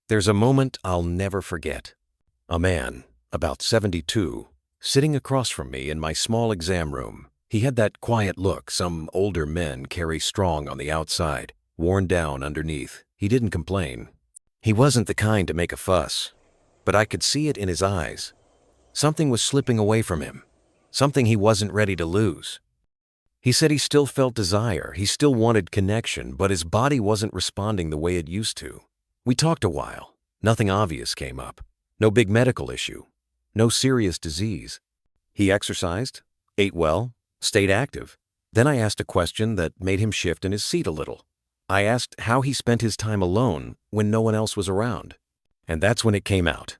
There's a moment I'll never forget. A man, about 72, sitting across from me in my small exam room. He had that quiet look some older men carry strong on the outside, worn down underneath. He didn't complain. He wasn't the kind to make a fuss, but I could see it in his eyes. Something was slipping away from him, something he wasn't ready to lose. He said he still felt desire, he still wanted connection, but his body wasn't responding the way it used to. We talked a while. Nothing obvious came up. No big medical issue. No serious disease. He exercised, ate well, stayed active. Then I asked a question that made him shift in his seat a little. I asked how he spent his time alone when no one else was around. And that's when it came out.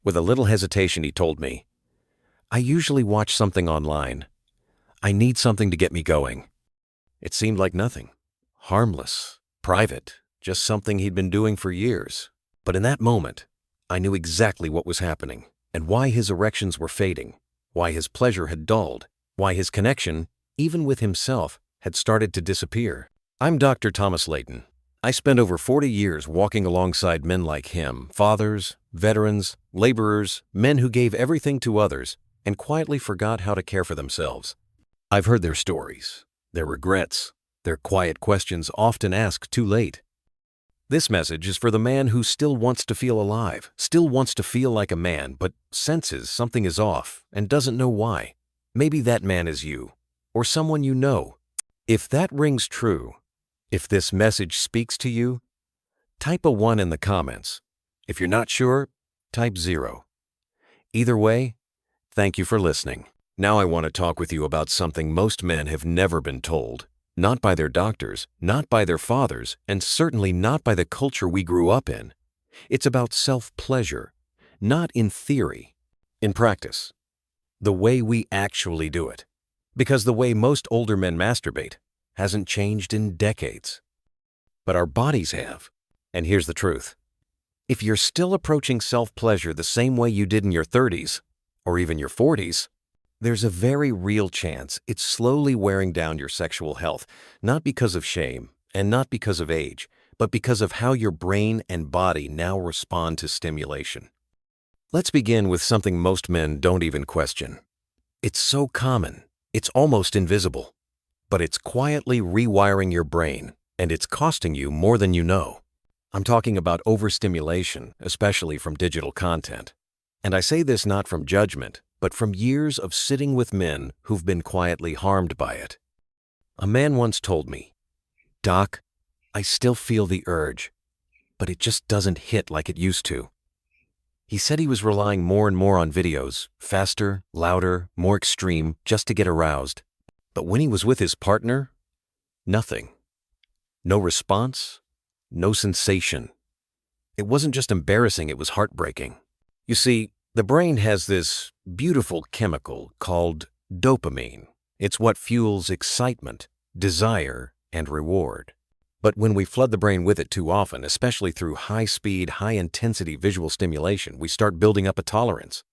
With a little hesitation, he told me, "I usually watch something online. I need something to get me going." It seemed like nothing. Harmless, private, just something he'd been doing for years. But in that moment, I knew exactly what was happening and why his erections were fading, why his pleasure had dulled, why his connection, even with himself, had started to disappear. I'm Dr. Thomas Leighton. I spent over 40 years walking alongside men like him, fathers, veterans, laborers, men who gave everything to others and quietly forgot how to care for themselves. I've heard their stories, their regrets, their quiet questions often asked too late. This message is for the man who still wants to feel alive, still wants to feel like a man, but senses something is off and doesn't know why. Maybe that man is you, or someone you know. If that rings true, if this message speaks to you, type a 1 in the comments. If you're not sure, type 0. Either way, thank you for listening. Now I want to talk with you about something most men have never been told. Not by their doctors, not by their fathers, and certainly not by the culture we grew up in. It's about self-pleasure, not in theory, in practice. The way we actually do it. Because the way most older men masturbate hasn't changed in decades. But our bodies have. And here's the truth. If you're still approaching self-pleasure the same way you did in your 30s, or even your 40s, there's a very real chance it's slowly wearing down your sexual health, not because of shame and not because of age, but because of how your brain and body now respond to stimulation. Let's begin with something most men don't even question. It's so common, it's almost invisible, but it's quietly rewiring your brain, and it's costing you more than you know. I'm talking about overstimulation, especially from digital content. And I say this not from judgment, but from years of sitting with men who've been quietly harmed by it. A man once told me, "Doc, I still feel the urge, but it just doesn't hit like it used to." He said he was relying more and more on videos, faster, louder, more extreme, just to get aroused. But when he was with his partner, nothing. No response, no sensation. It wasn't just embarrassing, it was heartbreaking. You see, the brain has this beautiful chemical called dopamine. It's what fuels excitement, desire, and reward. But when we flood the brain with it too often, especially through high-speed, high-intensity visual stimulation, we start building up a tolerance.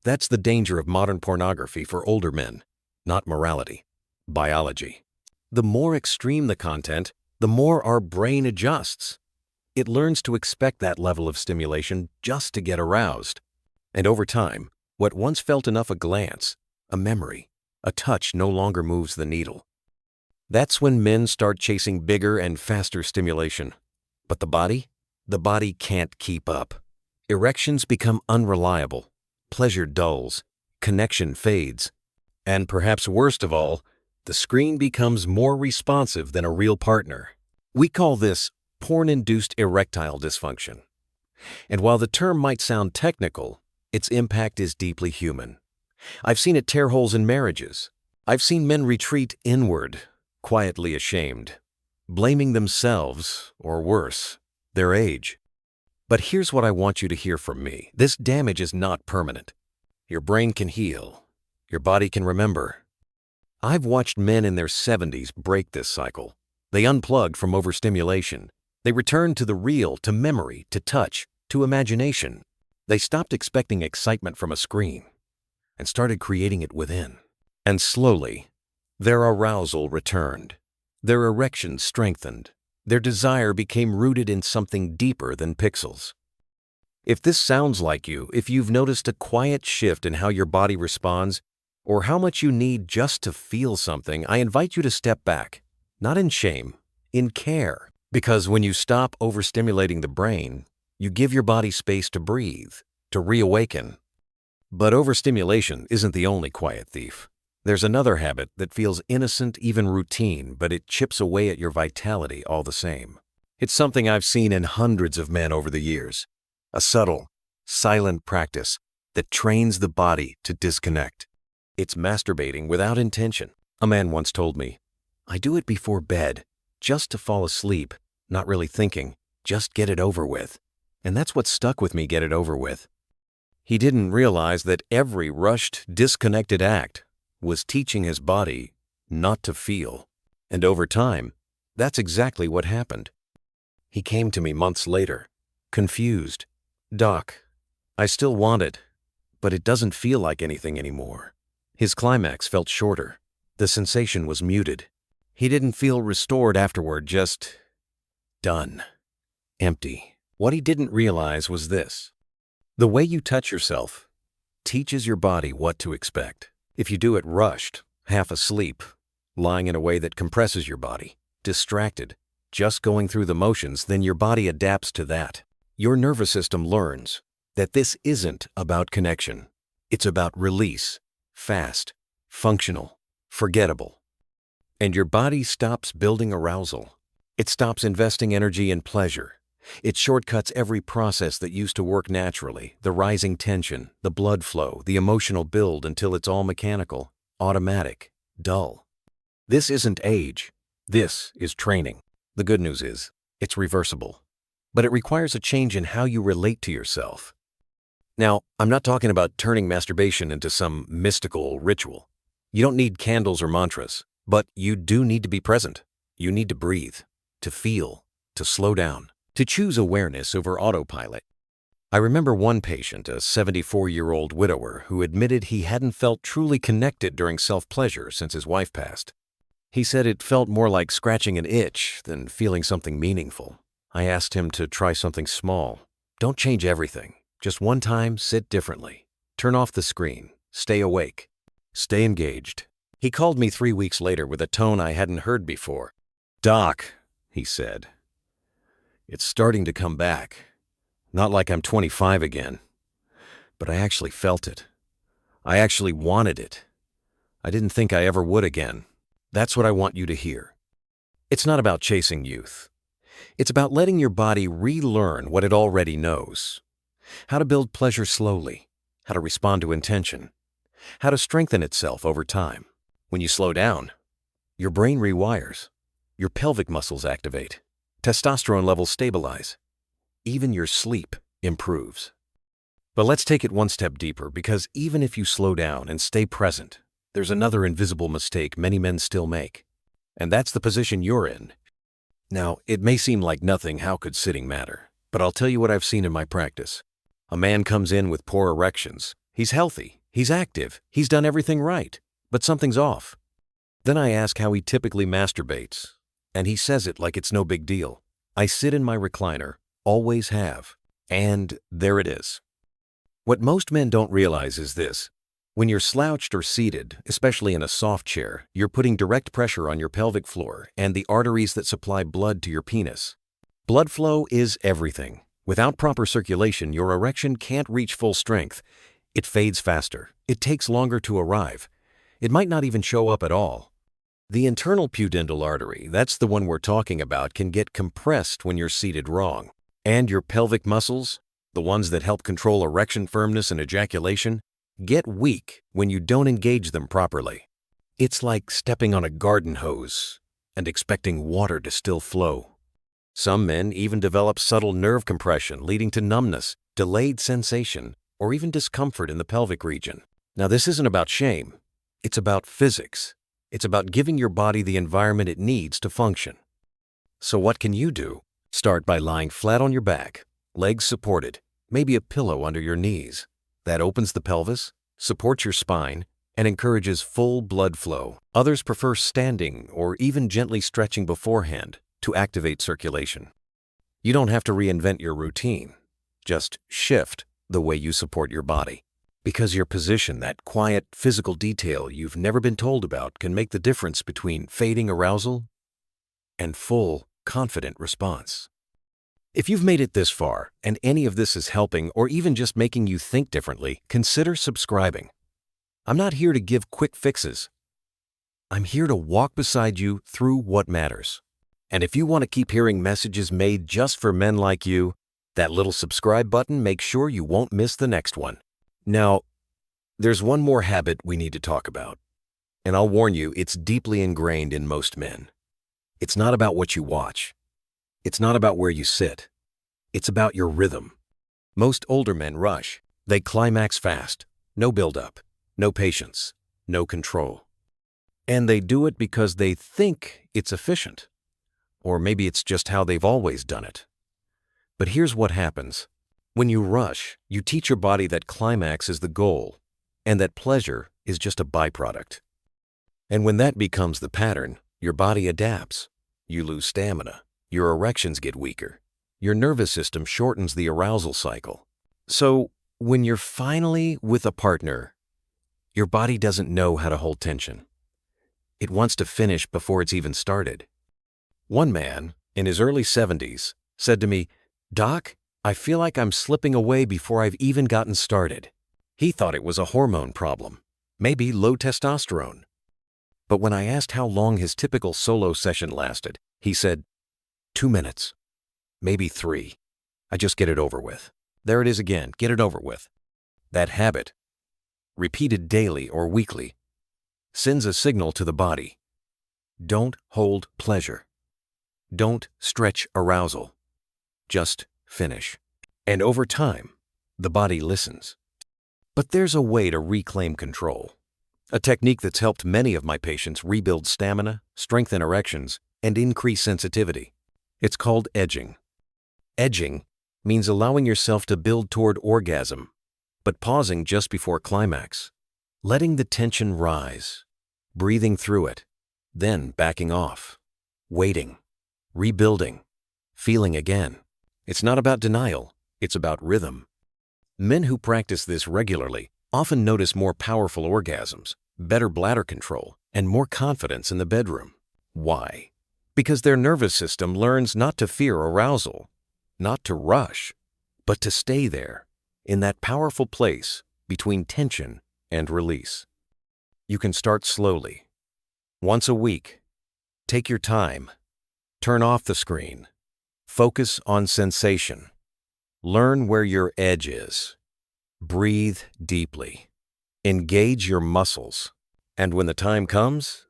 That's the danger of modern pornography for older men, not morality, biology. The more extreme the content, the more our brain adjusts. It learns to expect that level of stimulation just to get aroused. And over time, what once felt enough a glance, a memory, a touch no longer moves the needle. That's when men start chasing bigger and faster stimulation. But the body can't keep up. Erections become unreliable, pleasure dulls, connection fades, and perhaps worst of all, the screen becomes more responsive than a real partner. We call this porn-induced erectile dysfunction. And while the term might sound technical, its impact is deeply human. I've seen it tear holes in marriages. I've seen men retreat inward, quietly ashamed, blaming themselves, or worse, their age. But here's what I want you to hear from me. This damage is not permanent. Your brain can heal. Your body can remember. I've watched men in their 70s break this cycle. They unplugged from overstimulation. They returned to the real, to memory, to touch, to imagination. They stopped expecting excitement from a screen and started creating it within. And slowly, their arousal returned. Their erections strengthened. Their desire became rooted in something deeper than pixels. If this sounds like you, if you've noticed a quiet shift in how your body responds, or how much you need just to feel something, I invite you to step back, not in shame, in care. Because when you stop overstimulating the brain, you give your body space to breathe, to reawaken. But overstimulation isn't the only quiet thief. There's another habit that feels innocent, even routine, but it chips away at your vitality all the same. It's something I've seen in hundreds of men over the years. A subtle, silent practice that trains the body to disconnect. It's masturbating without intention. A man once told me, "I do it before bed, just to fall asleep, not really thinking, just get it over with." And that's what stuck with me, get it over with. He didn't realize that every rushed, disconnected act was teaching his body not to feel. And over time, that's exactly what happened. He came to me months later, confused. "Doc, I still want it, but it doesn't feel like anything anymore." His climax felt shorter. The sensation was muted. He didn't feel restored afterward, just done. Empty. What he didn't realize was this. The way you touch yourself teaches your body what to expect. If you do it rushed, half asleep, lying in a way that compresses your body, distracted, just going through the motions, then your body adapts to that. Your nervous system learns that this isn't about connection. It's about release, fast, functional, forgettable. And your body stops building arousal. It stops investing energy in pleasure. It shortcuts every process that used to work naturally, the rising tension, the blood flow, the emotional build, until it's all mechanical, automatic, dull. This isn't age. This is training. The good news is, it's reversible. But it requires a change in how you relate to yourself. Now, I'm not talking about turning masturbation into some mystical ritual. You don't need candles or mantras, but you do need to be present. You need to breathe, to feel, to slow down, to choose awareness over autopilot. I remember one patient, a 74-year-old widower, who admitted he hadn't felt truly connected during self-pleasure since his wife passed. He said it felt more like scratching an itch than feeling something meaningful. I asked him to try something small. Don't change everything. Just one time, sit differently. Turn off the screen. Stay awake. Stay engaged. He called me 3 weeks later with a tone I hadn't heard before. "Doc," he said, "it's starting to come back. Not like I'm 25 again, but I actually felt it. I actually wanted it. I didn't think I ever would again." That's what I want you to hear. It's not about chasing youth. It's about letting your body relearn what it already knows. How to build pleasure slowly, how to respond to intention, how to strengthen itself over time. When you slow down, your brain rewires, your pelvic muscles activate, testosterone levels stabilize, even your sleep improves. But let's take it one step deeper, because even if you slow down and stay present, there's another invisible mistake many men still make, and that's the position you're in. Now, it may seem like nothing, how could sitting matter? But I'll tell you what I've seen in my practice. A man comes in with poor erections. He's healthy, he's active, he's done everything right, but something's off. Then I ask how he typically masturbates, and he says it like it's no big deal. "I sit in my recliner, always have, and there it is." What most men don't realize is this. When you're slouched or seated, especially in a soft chair, you're putting direct pressure on your pelvic floor and the arteries that supply blood to your penis. Blood flow is everything. Without proper circulation, your erection can't reach full strength. It fades faster. It takes longer to arrive. It might not even show up at all. The internal pudendal artery, that's the one we're talking about, can get compressed when you're seated wrong. And your pelvic muscles, the ones that help control erection firmness and ejaculation, get weak when you don't engage them properly. It's like stepping on a garden hose and expecting water to still flow. Some men even develop subtle nerve compression, leading to numbness, delayed sensation, or even discomfort in the pelvic region. Now, this isn't about shame. It's about physics. It's about giving your body the environment it needs to function. So what can you do? Start by lying flat on your back, legs supported, maybe a pillow under your knees. That opens the pelvis, supports your spine, and encourages full blood flow. Others prefer standing or even gently stretching beforehand to activate circulation. You don't have to reinvent your routine. Just shift the way you support your body. Because your position, that quiet physical detail you've never been told about, can make the difference between fading arousal and full, confident response. If you've made it this far, and any of this is helping or even just making you think differently, consider subscribing. I'm not here to give quick fixes. I'm here to walk beside you through what matters. And if you want to keep hearing messages made just for men like you, that little subscribe button makes sure you won't miss the next one. Now, there's one more habit we need to talk about. And I'll warn you, it's deeply ingrained in most men. It's not about what you watch. It's not about where you sit. It's about your rhythm. Most older men rush. They climax fast. No build-up, no patience, no control. And they do it because they think it's efficient. Or maybe it's just how they've always done it. But here's what happens. When you rush, you teach your body that climax is the goal, and that pleasure is just a byproduct. And when that becomes the pattern, your body adapts. You lose stamina. Your erections get weaker. Your nervous system shortens the arousal cycle. So, when you're finally with a partner, your body doesn't know how to hold tension. It wants to finish before it's even started. One man, in his early 70s, said to me, "Doc, I feel like I'm slipping away before I've even gotten started." He thought it was a hormone problem, maybe low testosterone. But when I asked how long his typical solo session lasted, he said, 2 minutes, maybe 3. I just get it over with. There it is again, get it over with. That habit, repeated daily or weekly, sends a signal to the body. Don't hold pleasure. Don't stretch arousal. Just finish. And over time, the body listens. But there's a way to reclaim control. A technique that's helped many of my patients rebuild stamina, strengthen erections, and increase sensitivity. It's called edging. Edging means allowing yourself to build toward orgasm, but pausing just before climax. Letting the tension rise, breathing through it, then backing off, waiting, rebuilding, feeling again. It's not about denial, it's about rhythm. Men who practice this regularly often notice more powerful orgasms, better bladder control, and more confidence in the bedroom. Why? Because their nervous system learns not to fear arousal, not to rush, but to stay there, in that powerful place between tension and release. You can start slowly. Once a week. Take your time. Turn off the screen. Focus on sensation. Learn where your edge is. Breathe deeply. Engage your muscles. And when the time comes,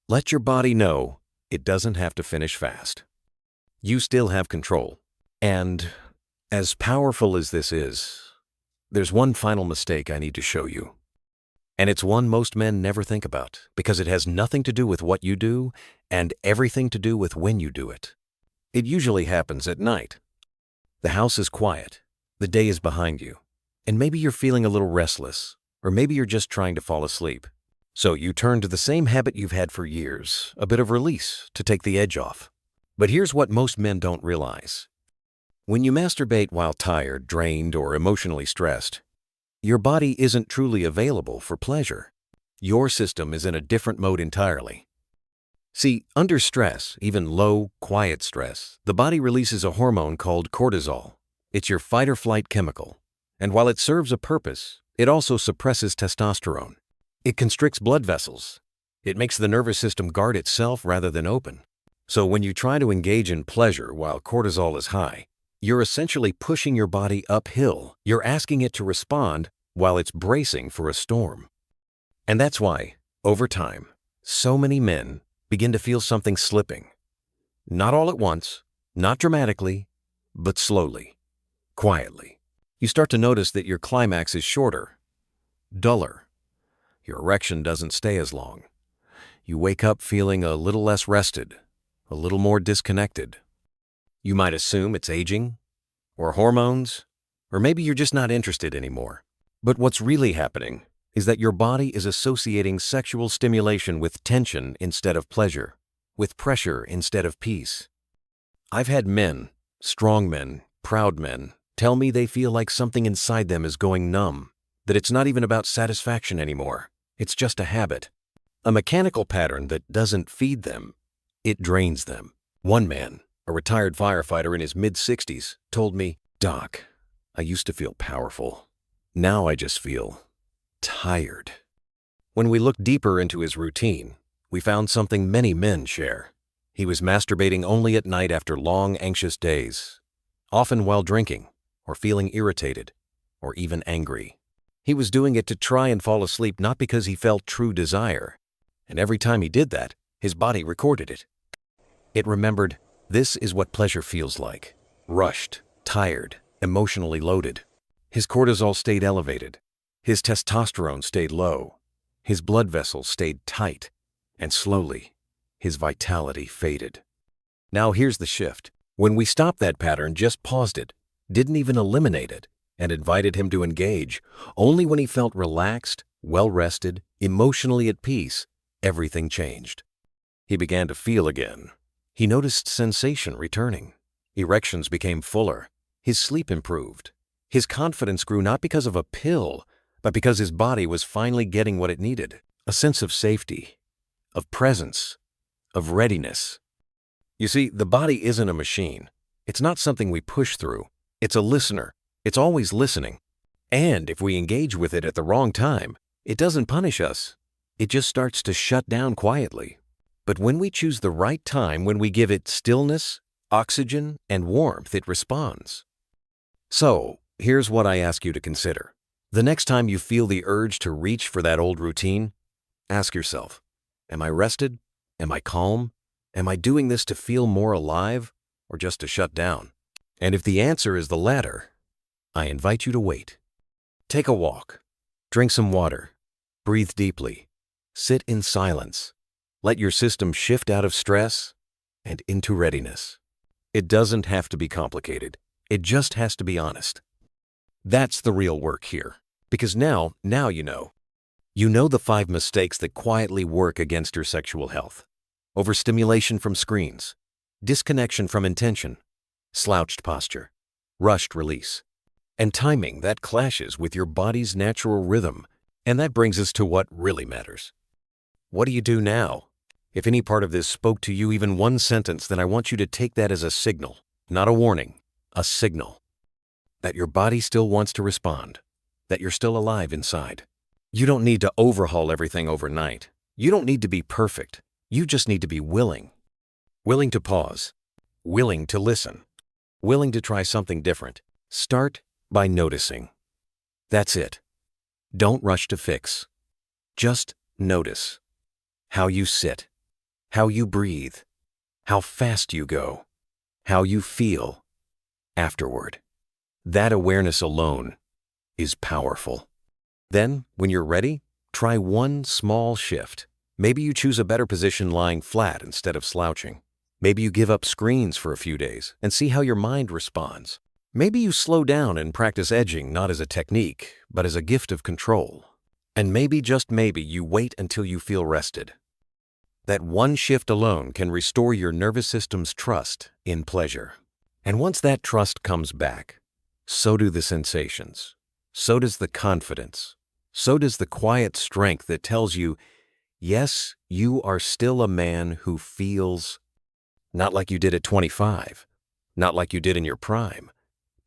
let your body know it doesn't have to finish fast. You still have control. And as powerful as this is, there's one final mistake I need to show you. And it's one most men never think about, because it has nothing to do with what you do and everything to do with when you do it. It usually happens at night. The house is quiet, the day is behind you, and maybe you're feeling a little restless, or maybe you're just trying to fall asleep. So you turn to the same habit you've had for years, a bit of release to take the edge off. But here's what most men don't realize. When you masturbate while tired, drained, or emotionally stressed, your body isn't truly available for pleasure. Your system is in a different mode entirely. See, under stress, even low, quiet stress, the body releases a hormone called cortisol. It's your fight-or-flight chemical. And while it serves a purpose, it also suppresses testosterone. It constricts blood vessels. It makes the nervous system guard itself rather than open. So when you try to engage in pleasure while cortisol is high, you're essentially pushing your body uphill. You're asking it to respond while it's bracing for a storm. And that's why, over time, so many men begin to feel something slipping. Not all at once, not dramatically, but slowly, quietly. You start to notice that your climax is shorter, duller. Your erection doesn't stay as long. You wake up feeling a little less rested, a little more disconnected. You might assume it's aging, or hormones, or maybe you're just not interested anymore. But what's really happening is that your body is associating sexual stimulation with tension instead of pleasure, with pressure instead of peace. I've had men, strong men, proud men, tell me they feel like something inside them is going numb, that it's not even about satisfaction anymore. It's just a habit, a mechanical pattern that doesn't feed them. It drains them. One man, a retired firefighter in his mid-60s, told me, "Doc, I used to feel powerful. Now I just feel tired." When we looked deeper into his routine, we found something many men share. He was masturbating only at night after long, anxious days, often while drinking, or feeling irritated, or even angry. He was doing it to try and fall asleep, not because he felt true desire. And every time he did that, his body recorded it. It remembered, this is what pleasure feels like. Rushed, tired, emotionally loaded. His cortisol stayed elevated. His testosterone stayed low. His blood vessels stayed tight. And slowly, his vitality faded. Now here's the shift. When we stopped that pattern, just paused it, didn't even eliminate it, and invited him to engage, only when he felt relaxed, well-rested, emotionally at peace, everything changed. He began to feel again. He noticed sensation returning. Erections became fuller. His sleep improved. His confidence grew not because of a pill, but because his body was finally getting what it needed, a sense of safety, of presence, of readiness. You see, the body isn't a machine. It's not something we push through. It's a listener. It's always listening. And if we engage with it at the wrong time, it doesn't punish us. It just starts to shut down quietly. But when we choose the right time, when we give it stillness, oxygen, and warmth, it responds. So, here's what I ask you to consider. The next time you feel the urge to reach for that old routine, ask yourself, am I rested? Am I calm? Am I doing this to feel more alive or just to shut down? And if the answer is the latter, I invite you to wait. Take a walk. Drink some water. Breathe deeply. Sit in silence. Let your system shift out of stress and into readiness. It doesn't have to be complicated. It just has to be honest. That's the real work here. Because now you know. You know the 5 mistakes that quietly work against your sexual health. Overstimulation from screens, disconnection from intention, slouched posture, rushed release, and timing that clashes with your body's natural rhythm. And that brings us to what really matters. What do you do now? If any part of this spoke to you, even one sentence, then I want you to take that as a signal, not a warning, a signal. That your body still wants to respond, that you're still alive inside. You don't need to overhaul everything overnight. You don't need to be perfect. You just need to be willing. Willing to pause. Willing to listen. Willing to try something different. Start by noticing. That's it. Don't rush to fix. Just notice. How you sit. How you breathe. How fast you go. How you feel afterward. That awareness alone is powerful. Then, when you're ready, try one small shift. Maybe you choose a better position lying flat instead of slouching. Maybe you give up screens for a few days and see how your mind responds. Maybe you slow down and practice edging not as a technique, but as a gift of control. And maybe, just maybe, you wait until you feel rested. That one shift alone can restore your nervous system's trust in pleasure. And once that trust comes back, so do the sensations. So does the confidence. So does the quiet strength that tells you, yes, you are still a man who feels not like you did at 25, not like you did in your prime,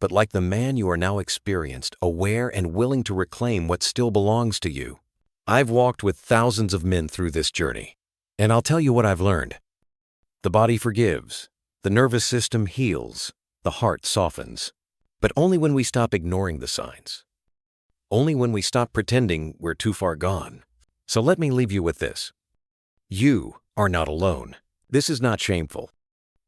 but like the man you are now experienced, aware and willing to reclaim what still belongs to you. I've walked with thousands of men through this journey, and I'll tell you what I've learned. The body forgives, the nervous system heals, the heart softens, but only when we stop ignoring the signs. Only when we stop pretending we're too far gone. So let me leave you with this. You are not alone. This is not shameful.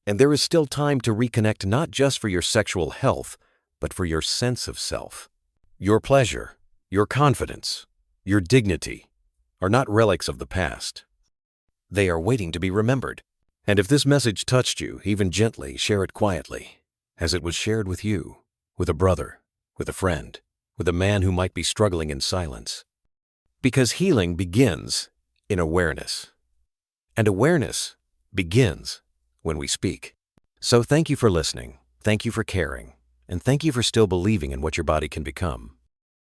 And there is still time to reconnect, not just for your sexual health, but for your sense of self. Your pleasure, your confidence, your dignity are not relics of the past. They are waiting to be remembered. And if this message touched you, even gently, share it quietly, as it was shared with you, with a brother, with a friend, with a man who might be struggling in silence. Because healing begins in awareness. And awareness begins when we speak. So thank you for listening, thank you for caring, and thank you for still believing in what your body can become.